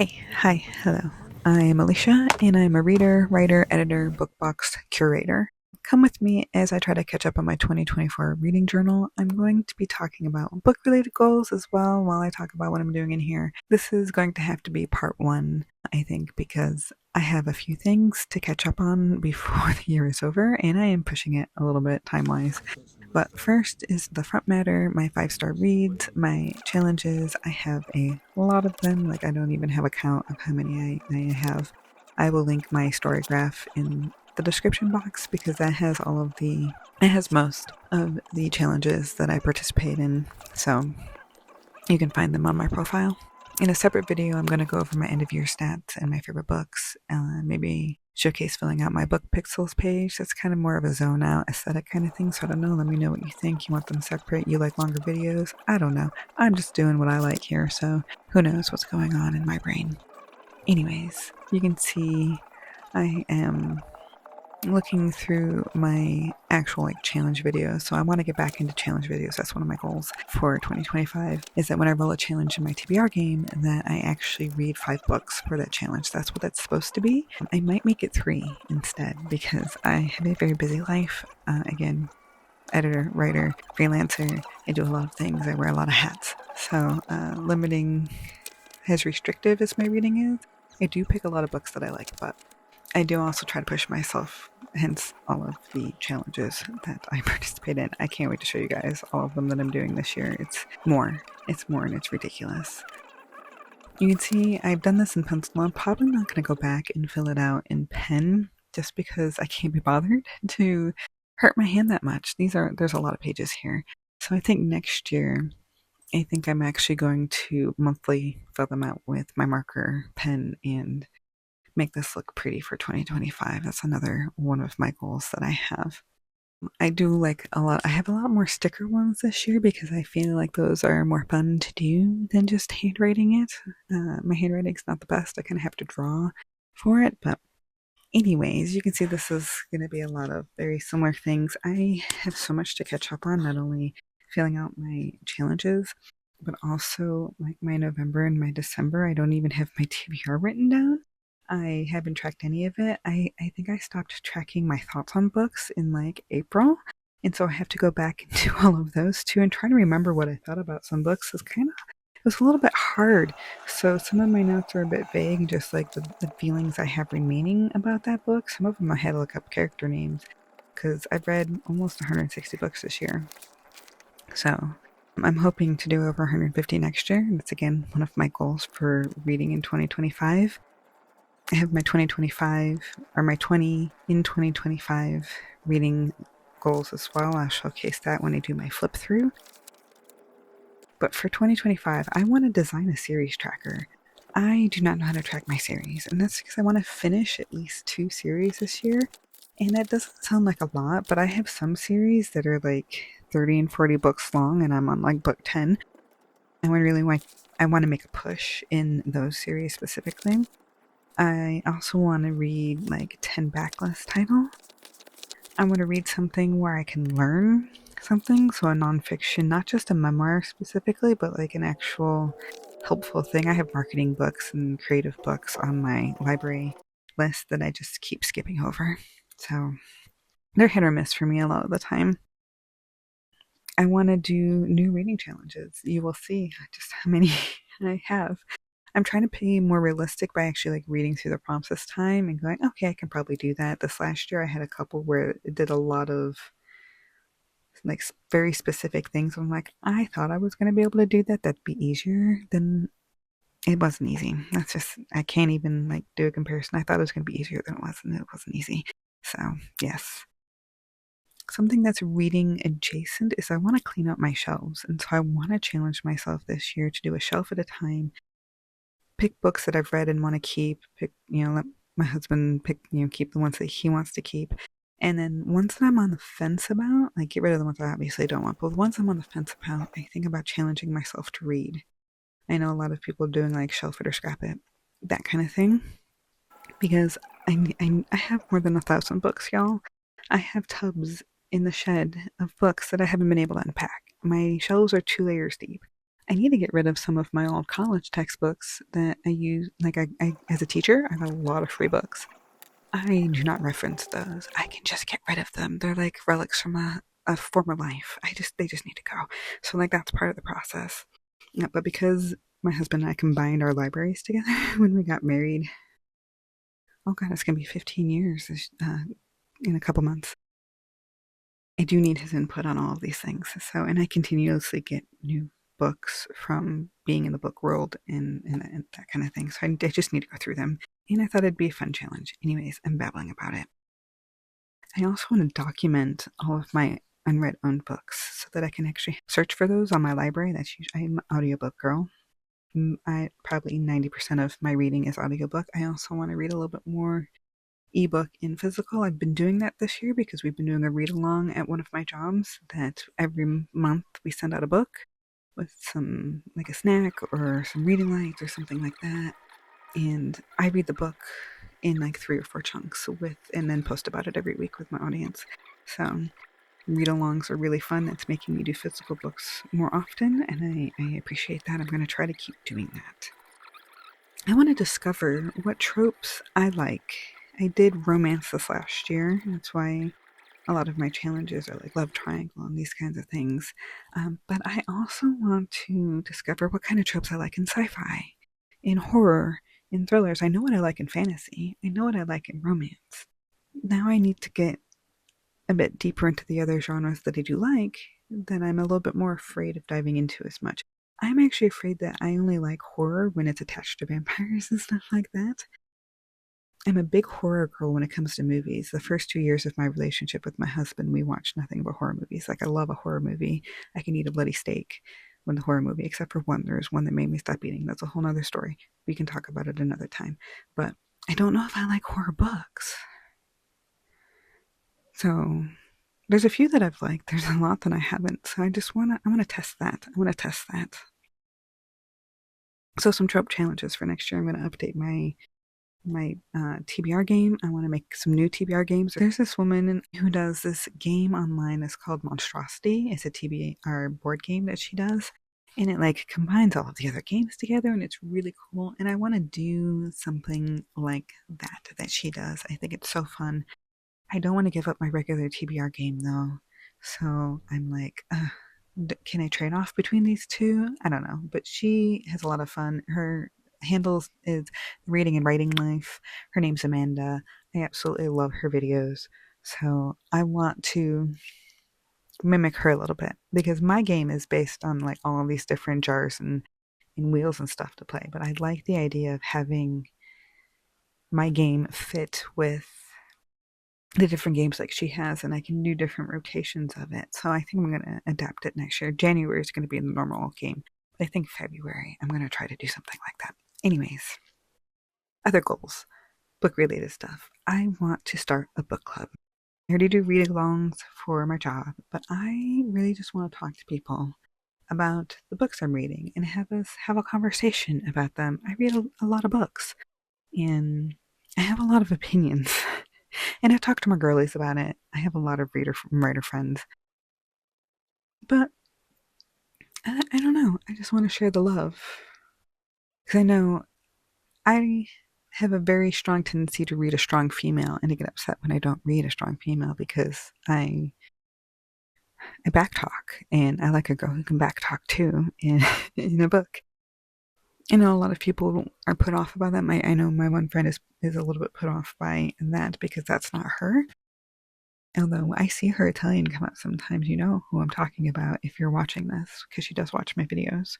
Hey, hi, hello. I'm Alicia, and I'm a reader, writer, editor, bookbox curator. Come with me as I try to catch up on my 2024 reading journal. I'm going to be talking about book related goals as well while I talk about what I'm doing in here. This is going to have to be part one, I think, because I have a few things to catch up on before the year is over, and I am pushing it a little bit time wise. But first is the front matter, my 5-star reads, my challenges. I have a lot of them. Like, I don't even have a count of how many I have. I will link my StoryGraph in the description box because it has most of the challenges that I participate in. So you can find them on my profile. In a separate video, I'm going to go over my end of year stats and my favorite books, maybe showcase filling out my book pixels page. That's kind of more of a zone out aesthetic kind of thing. So I don't know. Let me know what you think. You want them separate? You like longer videos? I don't know. I'm just doing what I like here. So who knows what's going on in my brain. Anyways, you can see I am looking through my actual challenge videos. So I want to get back into challenge videos. That's one of my goals for 2025 is that when I roll a challenge in my TBR game that I actually read 5 books for that challenge. That's what that's supposed to be. I might make it 3 instead because I have a very busy life. Again, editor, writer, freelancer. I do a lot of things. I wear a lot of hats. So limiting as restrictive as my reading is. I do pick a lot of books that I like, but I do also try to push myself, hence all of the challenges that I participate in. I can't wait to show you guys all of them that I'm doing this year. It's more, and it's ridiculous. You can see I've done this in pencil. I'm probably not going to go back and fill it out in pen just because I can't be bothered to hurt my hand that much. There's a lot of pages here. So I think next year, I think I'm actually going to monthly fill them out with my marker pen and make this look pretty for 2025. That's another one of my goals that I have. I do like a lot. I have a lot more sticker ones this year because I feel like those are more fun to do than just handwriting it. My handwriting's not the best. I kind of have to draw for it. But, anyways, you can see this is going to be a lot of very similar things. I have so much to catch up on, not only filling out my challenges, but also like my November and my December. I don't even have my TBR written down. I haven't tracked any of it. I think I stopped tracking my thoughts on books in like April. And so I have to go back and do all of those too and try to remember what I thought about some books. It was a little bit hard. So some of my notes are a bit vague, just like the feelings I have remaining about that book. Some of them I had to look up character names because I've read almost 160 books this year. So I'm hoping to do over 150 next year. That's again one of my goals for reading in 2025. I have my 2025 or my 20 in 2025 reading goals as well. I'll showcase that when I do my flip through. But for 2025, I want to design a series tracker. I do not know how to track my series, and that's because I want to finish at least 2 series this year. And that doesn't sound like a lot, but I have some series that are like 30 and 40 books long, and I'm on like book 10. I want to make a push in those series specifically. I also want to read like 10 backlist titles. I want to read something where I can learn something, so a nonfiction, not just a memoir specifically, but like an actual helpful thing. I have marketing books and creative books on my library list that I just keep skipping over. So they're hit or miss for me a lot of the time. I want to do new reading challenges. You will see just how many I have. I'm trying to be more realistic by actually like reading through the prompts this time and going, okay, I can probably do that. This last year I had a couple where it did a lot of like very specific things. I'm like, I thought I was going to be able to do that. That'd be easier. Then it wasn't easy. That's just, I can't even like do a comparison. I thought it was going to be easier than it was, and it wasn't easy. So, yes. Something that's reading adjacent is I want to clean up my shelves. And so I want to challenge myself this year to do a shelf at a time, pick books that I've read and want to keep, let my husband keep the ones that he wants to keep. And then ones that I'm on the fence about, like get rid of the ones I obviously don't want, but the ones I'm on the fence about, I think about challenging myself to read. I know a lot of people doing like shelf it or scrap it, that kind of thing. Because I have more than 1,000 books, y'all. I have tubs in the shed of books that I haven't been able to unpack. My shelves are 2 layers deep. I need to get rid of some of my old college textbooks that I use. Like, I as a teacher, I have a lot of free books. I do not reference those. I can just get rid of them. They're like relics from a former life. They just need to go. So like that's part of the process. Yeah, but because my husband and I combined our libraries together when we got married, oh god, it's gonna be 15 years in a couple months. I do need his input on all of these things. So, and I continuously get new books from being in the book world and that kind of thing. So I just need to go through them. And I thought it'd be a fun challenge. Anyways, I'm babbling about it. I also want to document all of my unread owned books so that I can actually search for those on my library. I'm an audiobook girl. Probably 90% of my reading is audiobook. I also want to read a little bit more ebook in physical. I've been doing that this year because we've been doing a read along at one of my jobs that every month we send out a book with some like a snack or some reading lights or something like that. And I read the book in like 3 or 4 chunks and then post about it every week with my audience. So read-alongs are really fun. It's making me do physical books more often, and I appreciate that. I'm going to try to keep doing that. I want to discover what tropes I like. I did romance this last year. That's why a lot of my challenges are like love triangle and these kinds of things. But I also want to discover what kind of tropes I like in sci-fi, in horror, in thrillers. I know what I like in fantasy. I know what I like in romance. Now I need to get a bit deeper into the other genres that I do like, that I'm a little bit more afraid of diving into as much. I'm actually afraid that I only like horror when it's attached to vampires and stuff like that. I'm a big horror girl when it comes to movies. The first 2 years of my relationship with my husband, we watched nothing but horror movies. Like, I love a horror movie. I can eat a bloody steak with a horror movie, except for one. There's one that made me stop eating. That's a whole other story. We can talk about it another time. But I don't know if I like horror books. So there's a few that I've liked. There's a lot that I haven't. So I want to test that. I want to test that. So some trope challenges for next year. I'm going to update my TBR game. I want to make some new TBR games. There's this woman who does this game online. It's called Monstrosity. It's a TBR board game that she does. And it like combines all of the other games together, and it's really cool. And I want to do something like that she does. I think it's so fun. I don't want to give up my regular TBR game though. So I'm like, can I trade off between these two? I don't know. But she has a lot of fun. Her handle is Reading and Writing Life. Her name's Amanda. I absolutely love her videos. So I want to mimic her a little bit because my game is based on like all of these different jars and wheels and stuff to play. But I like the idea of having my game fit with the different games like she has, and I can do different rotations of it. So I think I'm going to adapt it next year. January is going to be the normal game, but I think February I'm going to try to do something like that. Anyways, other goals, book related stuff. I want to start a book club. I already do read alongs for my job, but I really just want to talk to people about the books I'm reading and have us have a conversation about them. I read a lot of books and I have a lot of opinions. And I've talked to my girlies about it. I have a lot of writer friends. But I don't know. I just want to share the love. Because I know I have a very strong tendency to read a strong female and to get upset when I don't read a strong female because I backtalk. And I like a girl who can backtalk too in a book. I know a lot of people are put off by that. I know my one friend is a little bit put off by that because that's not her. Although I see her Italian come up sometimes, you know who I'm talking about if you're watching this, because she does watch my videos.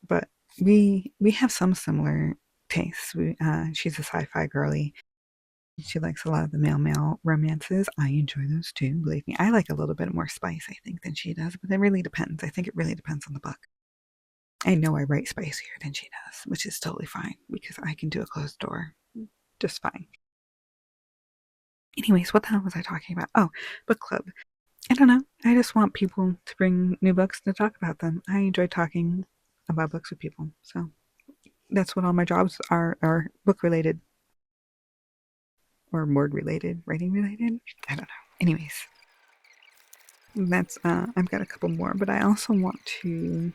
But we have some similar tastes. She's a sci-fi girly. She likes a lot of the male romances. I enjoy those too, believe me. I like a little bit more spice, I think, than she does, but it really depends. I think it really depends on the book. I know I write spicier than she does, which is totally fine because I can do a closed door just fine. Anyways, what the hell was I talking about? Oh, book club. I don't know. I just want people to bring new books to talk about them. I enjoy talking about books with people. So that's what all my jobs are book related or word related, writing related. I don't know. Anyways, that's I've got a couple more, but I also want to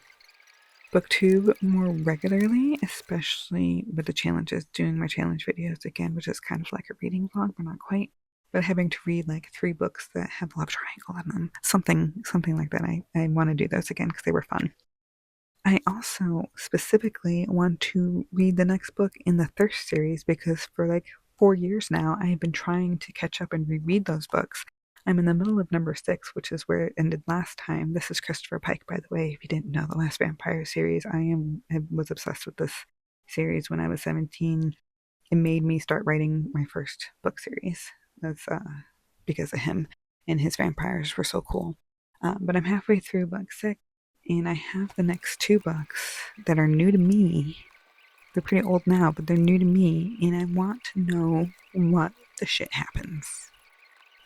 BookTube more regularly, especially with the challenges, doing my challenge videos again, which is kind of like a reading vlog, but not quite. But having to read like 3 books that have love triangle in them, something like that. I want to do those again because they were fun. I also specifically want to read the next book in the Thirst series because for like 4 years now, I have been trying to catch up and reread those books. I'm in the middle of number 6, which is where it ended last time. This is Christopher Pike, by the way. If you didn't know, the last vampire series. I was obsessed with this series when I was 17. It made me start writing my first book series. That's because of him, and his vampires were so cool. But I'm halfway through book 6, and I have the next 2 books that are new to me. They're pretty old now, but they're new to me, and I want to know what the shit happens.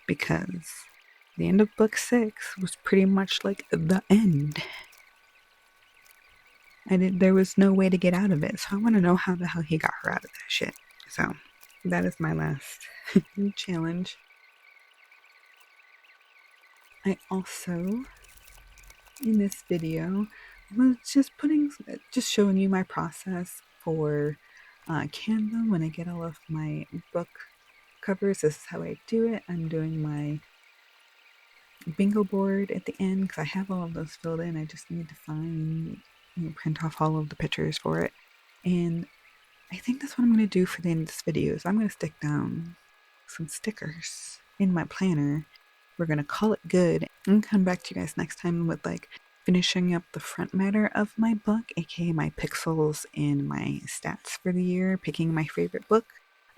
Because the end of book 6 was pretty much like the end. There was no way to get out of it, so I want to know how the hell he got her out of that shit. So, that is my last challenge. I also, in this video, was just showing you my process for Canva when I get all of my book covers. This is how I do it. I'm doing my bingo board at the end because I have all of those filled in. I just need to print off all of the pictures for it. And I think that's what I'm going to do for the end of this video. Is I'm going to stick down some stickers in my planner. We're going to call it good and come back to you guys next time with like finishing up the front matter of my book, aka my pixels and my stats for the year, picking my favorite book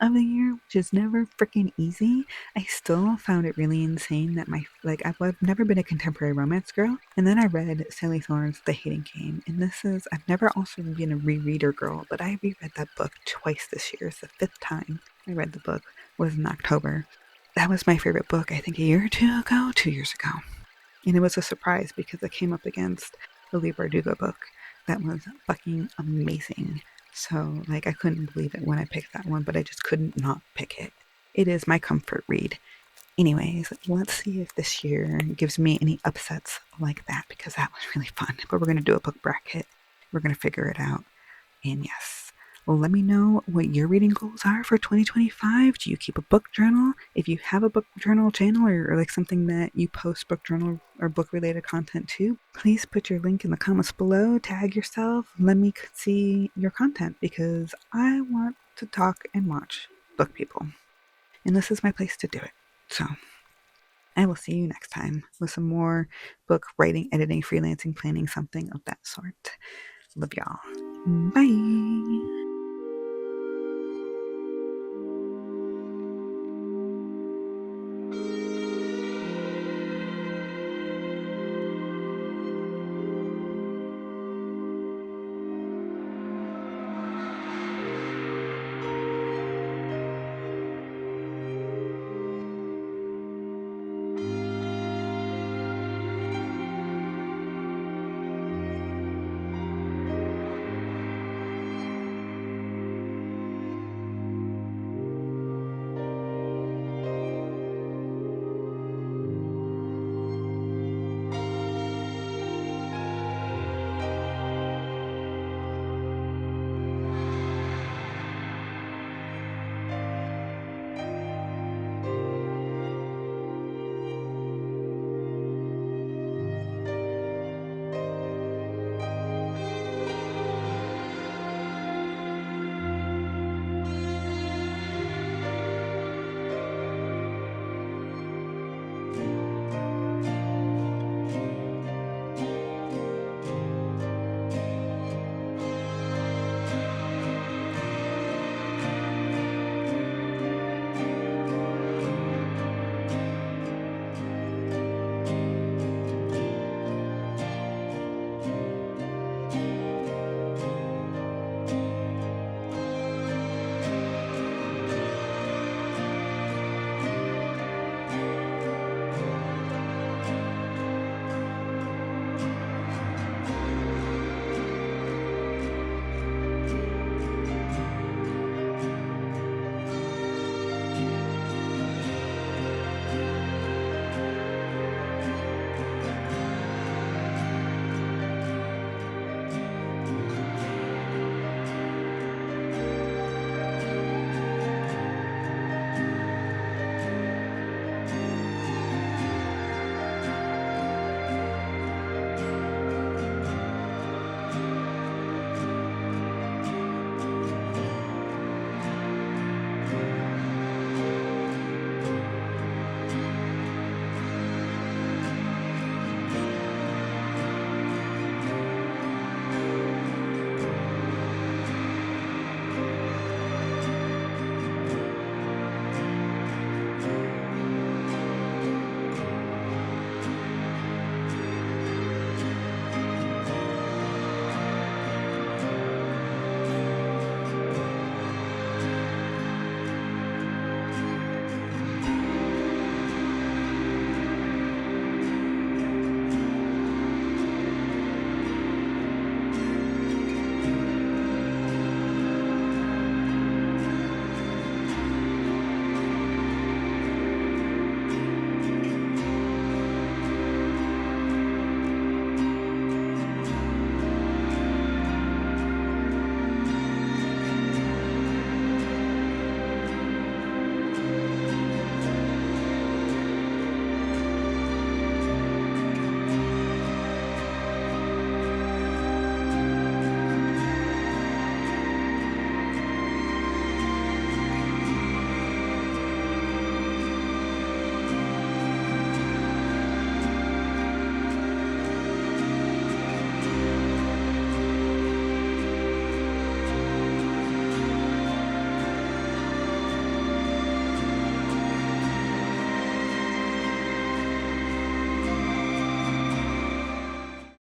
of the year, which is never freaking easy. I still found it really insane that I've never been a contemporary romance girl, and then I read Sally Thorne's The Hating Game, and I've never also been a rereader girl, but I reread that book twice this year. It's the 5th time I read the book, was in October. That was my favorite book, I think a year or 2 ago, 2 years ago. And it was a surprise because I came up against the Lee Bardugo book that was fucking amazing. So, I couldn't believe it when I picked that one, but I just couldn't not pick it. It is my comfort read. Anyways, let's see if this year gives me any upsets like that, because that was really fun. But we're going to do a book bracket. We're going to figure it out. And yes, let me know what your reading goals are for 2025. Do you keep a book journal? If you have a book journal channel or like something that you post book journal or book related content to, please put your link in the comments below, tag yourself, let me see your content because I want to talk and watch book people. And this is my place to do it. So I will see you next time with some more book writing, editing, freelancing, planning, something of that sort. Love y'all. Bye.